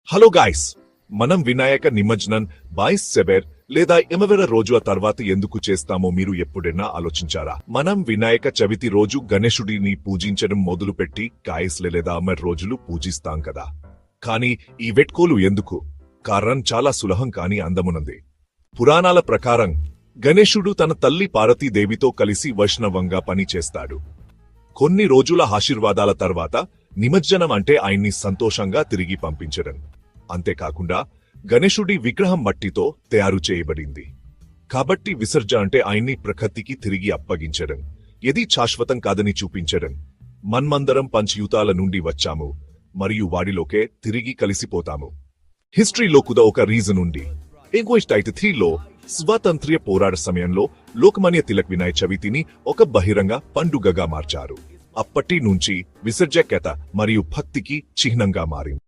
Hello guys, మనం వినాయక నిమజ్జనం 22 సెబెర్ లేదా ఎమవెర రోజుల తర్వాత ఎందుకు చేస్తామో మీరు ఎప్పుడైనా ఆలోచించారా? మనం వినాయక చవితి రోజు గణేశుడిని పూజించడం మొదలుపెట్టి కాయస్లే లేదా అమర్ రోజులు పూజిస్తాం కదా. కానీ ఈ వెట్కోలు ఎందుకు? కారణం చాలా సులభం కానీ అందమునంది. పురాణాల ప్రకారం గణేశుడు తన తల్లి పార్వతీదేవితో కలిసి వైష్ణవంగా పనిచేస్తాడు. కొన్ని రోజుల ఆశీర్వాదాల తర్వాత నిమజ్జనం అంటే ఆయన్ని సంతోషంగా తిరిగి పంపించడం. అంతేకాకుండా గణేశుడి విగ్రహం మట్టితో తయారు చేయబడింది కాబట్టి విసర్జన అంటే ఆయన్ని ప్రకృతికి తిరిగి అప్పగించడం, ఏది శాశ్వతం కాదని చూపించడం. మన్మందరం పంచయుతాల నుండి వచ్చాము మరియు వాడిలోకే తిరిగి కలిసిపోతాము. హిస్టరీలో కూడా ఒక రీజన్ ఉంది. 1983లో స్వాతంత్ర్య పోరాట సమయంలో లోకమాన్య తిలక్ వినాయక చవితిని ఒక బహిరంగ పండుగగా మార్చారు. అప్పటి నుంచి విసర్జకత మరియు భక్తికి చిహ్నంగా మారింది.